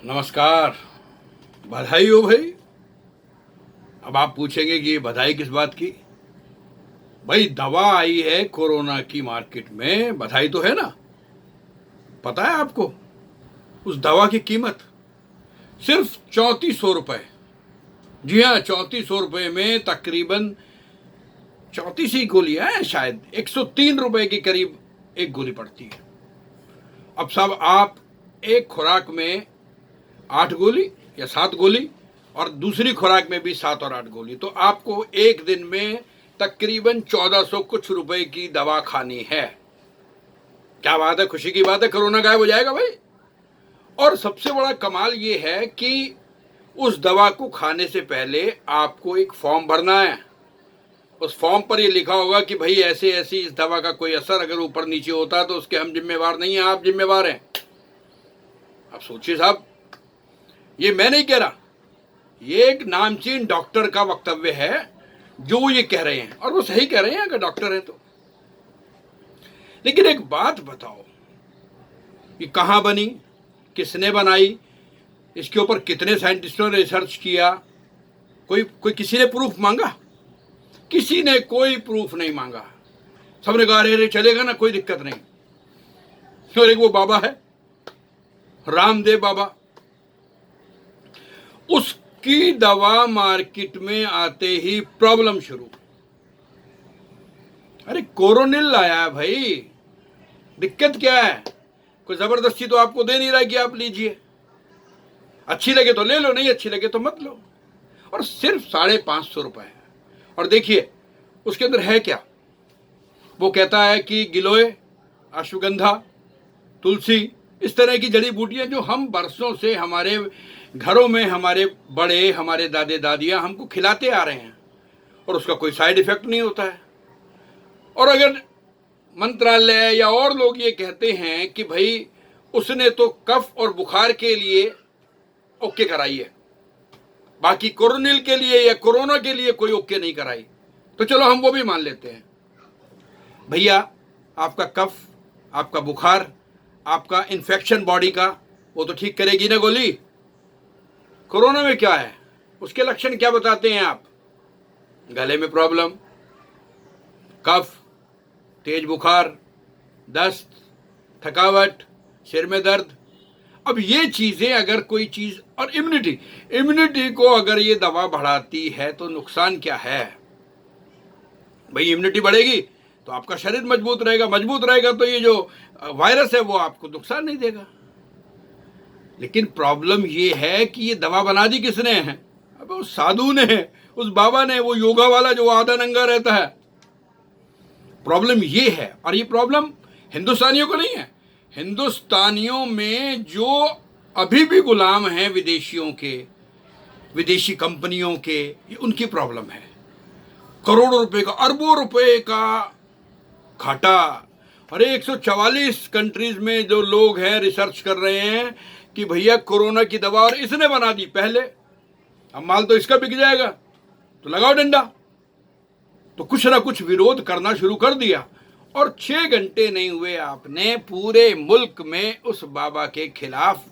नमस्कार। बधाई हो भाई। अब आप पूछेंगे कि ये बधाई किस बात की। भाई दवा आई है कोरोना की मार्केट में, बधाई तो है ना। पता है आपको उस दवा की कीमत सिर्फ 3400 रुपए। जी हाँ, 3400 रुपए में तकरीबन 34 ही गोलियां हैं, शायद 103 रुपए के करीब एक गोली पड़ती है। अब साहब आप एक खुराक में 8 गोली या 7 गोली और दूसरी खुराक में भी 7 और 8 गोली, तो आपको एक दिन में तकरीबन 1400 कुछ रुपए की दवा खानी है। क्या बात है, खुशी की बात है, कोरोना गायब हो जाएगा भाई। और सबसे बड़ा कमाल ये है कि उस दवा को खाने से पहले आपको एक फॉर्म भरना है। उस फॉर्म पर ये लिखा होगा कि भाई ऐसे ऐसी इस दवा का कोई असर अगर ऊपर नीचे होता है तो उसके हम जिम्मेवार नहीं हैं, आप जिम्मेवार हैं। अब सोचिए साहब, ये मैं नहीं कह रहा, ये एक नामचीन डॉक्टर का वक्तव्य है जो वो ये कह रहे हैं, और वो सही कह रहे हैं अगर डॉक्टर हैं तो। लेकिन एक बात बताओ, ये कहाँ बनी, किसने बनाई, इसके ऊपर कितने साइंटिस्टों ने रिसर्च किया, कोई किसी ने प्रूफ मांगा? किसी ने कोई प्रूफ नहीं मांगा। सबने कहा अरे चलेगा ना, कोई दिक्कत नहीं। और एक वो बाबा है रामदेव बाबा, उसकी दवा मार्केट में आते ही प्रॉब्लम शुरू। अरे कोरोनिल लाया है भाई, दिक्कत क्या है? कोई जबरदस्ती तो आपको दे नहीं रहा है कि आप लीजिए, अच्छी लगे तो ले लो, नहीं अच्छी लगे तो मत लो। और सिर्फ 550 रुपए है। और देखिए उसके अंदर है क्या। वो कहता है कि गिलोय, अश्वगंधा, तुलसी, इस तरह की जड़ी बूटियां जो हम बरसों से हमारे घरों में हमारे बड़े, हमारे दादे दादियां हमको खिलाते आ रहे हैं, और उसका कोई साइड इफेक्ट नहीं होता है। और अगर मंत्रालय या और लोग ये कहते हैं कि भाई उसने तो कफ और बुखार के लिए ओके कराई है, बाकी कोरोनिल के लिए या कोरोना के लिए कोई ओके नहीं कराई, तो चलो हम वो भी मान लेते हैं। भैया आपका कफ, आपका बुखार, आपका इन्फेक्शन बॉडी का, वो तो ठीक करेगी ना गोली। कोरोना में क्या है, उसके लक्षण क्या बताते हैं आप? गले में प्रॉब्लम, कफ, तेज बुखार, दस्त, थकावट, सिर में दर्द। अब ये चीजें अगर कोई चीज, और इम्यूनिटी को अगर ये दवा बढ़ाती है तो नुकसान क्या है भाई? इम्यूनिटी बढ़ेगी तो आपका शरीर मजबूत रहेगा तो ये जो वायरस है वो आपको नुकसान नहीं देगा। लेकिन प्रॉब्लम ये है कि ये दवा बना दी किसने है? अब उस साधु ने, उस बाबा ने, वो योगा वाला जो आधा नंगा रहता है। प्रॉब्लम ये है, और ये प्रॉब्लम हिंदुस्तानियों को नहीं है। हिंदुस्तानियों में जो अभी भी गुलाम हैं विदेशियों के, विदेशी कंपनियों के, ये उनकी प्रॉब्लम है। करोड़ों रुपए का, अरबों रुपए का घाटा। अरे 144 कंट्रीज में जो लोग हैं रिसर्च कर रहे हैं कि भैया कोरोना की दवा, और इसने बना दी पहले, अब माल तो इसका बिक जाएगा, तो लगाओ डंडा। तो कुछ ना कुछ विरोध करना शुरू कर दिया, और 6 घंटे नहीं हुए आपने पूरे मुल्क में उस बाबा के खिलाफ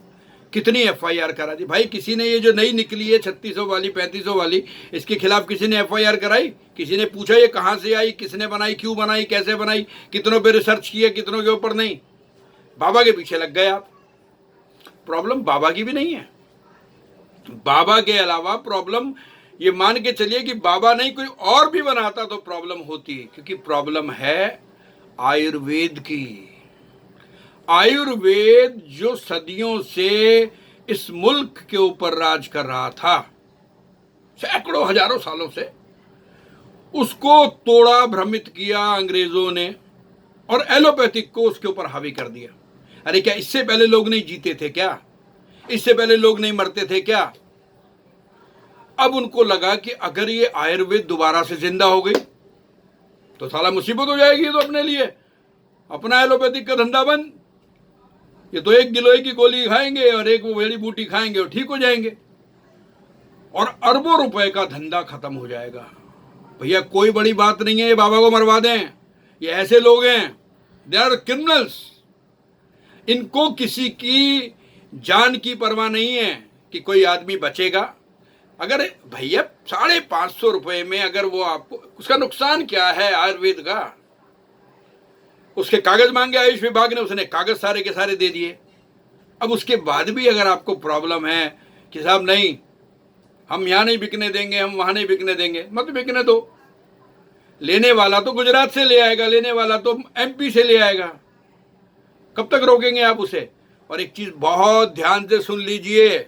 कितनी एफआईआर करा दी भाई। किसी ने ये जो नई निकली है 3600 वाली, 3500 वाली, इसके खिलाफ किसी ने एफआईआर कराई? किसी ने पूछा ये कहां से आई, किसने बनाई, क्यों बनाई, कैसे बनाई, कितनों पे रिसर्च किया, कितनों के ऊपर नहीं? बाबा के पीछे लग गए आप। प्रॉब्लम बाबा की भी नहीं है, बाबा के अलावा प्रॉब्लम, ये मान के चलिए कि बाबा नहीं कोई और भी बनाता तो प्रॉब्लम होती, क्योंकि प्रॉब्लम है आयुर्वेद की। आयुर्वेद जो सदियों से इस मुल्क के ऊपर राज कर रहा था, सैकड़ों हजारों सालों से, उसको तोड़ा, भ्रमित किया अंग्रेजों ने, और एलोपैथिक को उसके ऊपर हावी कर दिया। अरे क्या इससे पहले लोग नहीं जीते थे क्या? इससे पहले लोग नहीं मरते थे क्या? अब उनको लगा कि अगर ये आयुर्वेद दोबारा से जिंदा हो गई तो साला मुसीबत हो जाएगी। तो अपने लिए अपना एलोपैथिक का धंधा बंद। ये तो एक गिलोय की गोली खाएंगे और एक वो जड़ी बूटी खाएंगे और ठीक हो जाएंगे, और अरबों रुपए का धंधा खत्म हो जाएगा। भैया कोई बड़ी बात नहीं है, ये बाबा को मरवा दें। ये ऐसे लोग हैं, दे आर क्रिमिनल्स। इनको किसी की जान की परवाह नहीं है कि कोई आदमी बचेगा। अगर भैया 550 रुपए में अगर वो आपको, उसका नुकसान क्या है आयुर्वेद का? उसके कागज मांगे आयुष विभाग ने, उसने कागज सारे के सारे दे दिए। अब उसके बाद भी अगर आपको प्रॉब्लम है कि साहब नहीं, हम यहाँ नहीं बिकने देंगे, हम वहां नहीं बिकने देंगे, मत बिकने दो। लेने वाला तो गुजरात से ले आएगा, लेने वाला तो एमपी से ले आएगा, कब तक रोकेंगे आप उसे? और एक चीज बहुत ध्यान से सुन लीजिए,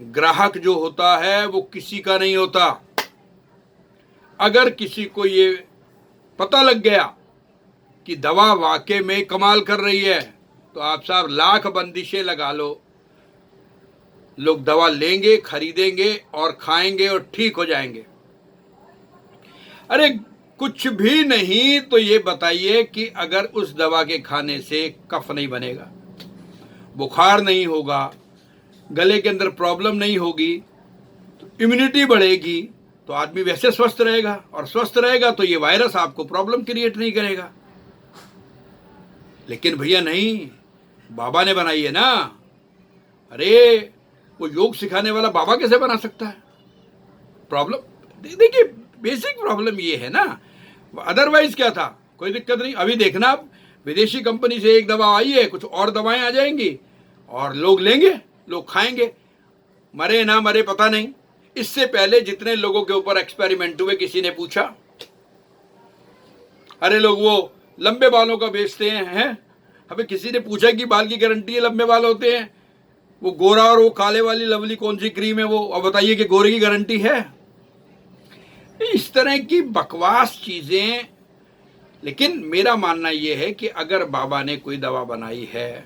ग्राहक जो होता है वो किसी का नहीं होता। अगर किसी को ये पता लग गया कि दवा वाकई में कमाल कर रही है, तो आप साहब लाख बंदिशें लगा लो, लोग दवा लेंगे, खरीदेंगे और खाएंगे और ठीक हो जाएंगे। अरे कुछ भी नहीं तो ये बताइए कि अगर उस दवा के खाने से कफ नहीं बनेगा, बुखार नहीं होगा, गले के अंदर प्रॉब्लम नहीं होगी, तो इम्यूनिटी बढ़ेगी, तो आदमी वैसे स्वस्थ रहेगा, और स्वस्थ रहेगा तो ये वायरस आपको प्रॉब्लम क्रिएट नहीं करेगा। लेकिन भैया नहीं, बाबा ने बनाई है ना। अरे वो योग सिखाने वाला बाबा कैसे बना सकता है? प्रॉब्लम देखिए, बेसिक प्रॉब्लम ये है ना, अदरवाइज क्या था, कोई दिक्कत नहीं। अभी देखना आप, विदेशी कंपनी से एक दवा आई है, कुछ और दवाएं आ जाएंगी और लोग लेंगे, लोग खाएंगे, मरे ना मरे पता नहीं। इससे पहले जितने लोगों के ऊपर एक्सपेरिमेंट हुए, किसी ने पूछा? अरे लोग वो लंबे बालों का बेचते हैं, हमें किसी ने पूछा कि बाल की गारंटी है, लंबे बाल होते हैं, वो गोरा और वो काले वाली लवली कौन सी क्रीम है वो, अब बताइए कि गोरे की गारंटी है? इस तरह की बकवास चीजें। लेकिन मेरा मानना यह है कि अगर बाबा ने कोई दवा बनाई है,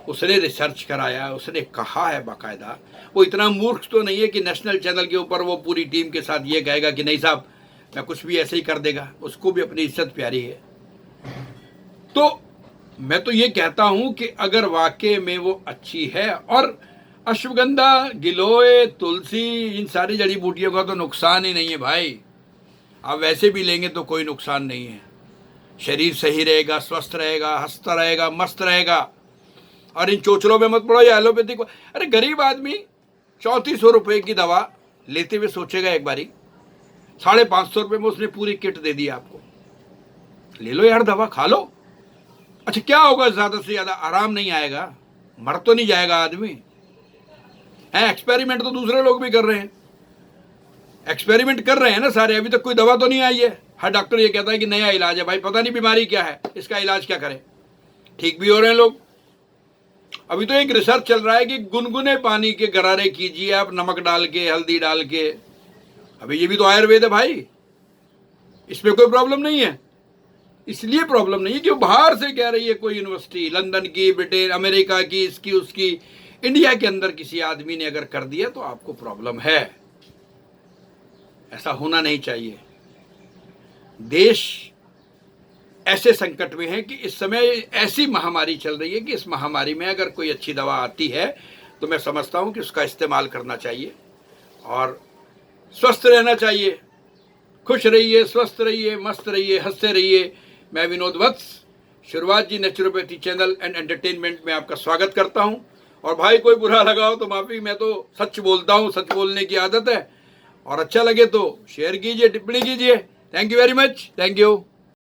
उसने रिसर्च कराया, उसने कहा है बाकायदा, वो इतना मूर्ख तो नहीं है कि नेशनल चैनल के ऊपर वो पूरी टीम के साथ ये कहेगा कि नहीं साहब मैं कुछ भी ऐसे ही कर देगा। उसको भी अपनी इज्जत प्यारी है। तो मैं तो ये कहता हूं कि अगर वाकई में वो अच्छी है, और अश्वगंधा, गिलोय, तुलसी, इन सारी जड़ी बूटियों का तो नुकसान ही नहीं है भाई। आप वैसे भी लेंगे तो कोई नुकसान नहीं है, शरीर सही रहेगा, स्वस्थ रहेगा, हंसता रहेगा, मस्त रहेगा। और इन चोचलों में मत पड़ो या एलोपैथिक। अरे गरीब आदमी 3400 रुपए की दवा लेते हुए सोचेगा एक बारी, 550 रुपए में उसने पूरी किट दे दी आपको, ले लो यार दवा, खा लो। अच्छा क्या होगा? ज्यादा से ज्यादा आराम नहीं आएगा, मर तो नहीं जाएगा आदमी है। एक्सपेरिमेंट तो दूसरे लोग भी कर रहे हैं, एक्सपेरिमेंट कर रहे हैं ना सारे। अभी तक कोई दवा तो नहीं आई है। हर डॉक्टर ये कहता है कि नया इलाज है। भाई पता नहीं बीमारी क्या है, इसका इलाज क्या करें, ठीक भी हो रहे हैं लोग। अभी तो एक रिसर्च चल रहा है कि गुनगुने पानी के गरारे कीजिए आप, नमक डाल के, हल्दी डाल के। अभी ये भी तो आयुर्वेद है भाई, इसमें कोई प्रॉब्लम नहीं है। इसलिए प्रॉब्लम नहीं है कि वो बाहर से कह रही है कोई यूनिवर्सिटी, लंदन की, ब्रिटेन, अमेरिका की, इसकी उसकी। इंडिया के अंदर किसी आदमी ने अगर कर दिया तो आपको प्रॉब्लम है। ऐसा होना नहीं चाहिए। देश ऐसे संकट में है कि इस समय ऐसी महामारी चल रही है कि इस महामारी में अगर कोई अच्छी दवा आती है तो मैं समझता हूं कि उसका इस्तेमाल करना चाहिए और स्वस्थ रहना चाहिए। खुश रहिए, स्वस्थ रहिए, मस्त रहिए, हंसते रहिए। मैं विनोद वत्स, शुरुआत जी नेचुरोपैथी चैनल एंड एंटरटेनमेंट में आपका स्वागत करता हूं। और भाई कोई बुरा लगा हो तो माफी, मैं तो सच बोलता हूं, सच बोलने की आदत है। और अच्छा लगे तो शेयर कीजिए, टिप्पणी कीजिए। Thank you very much, thank you.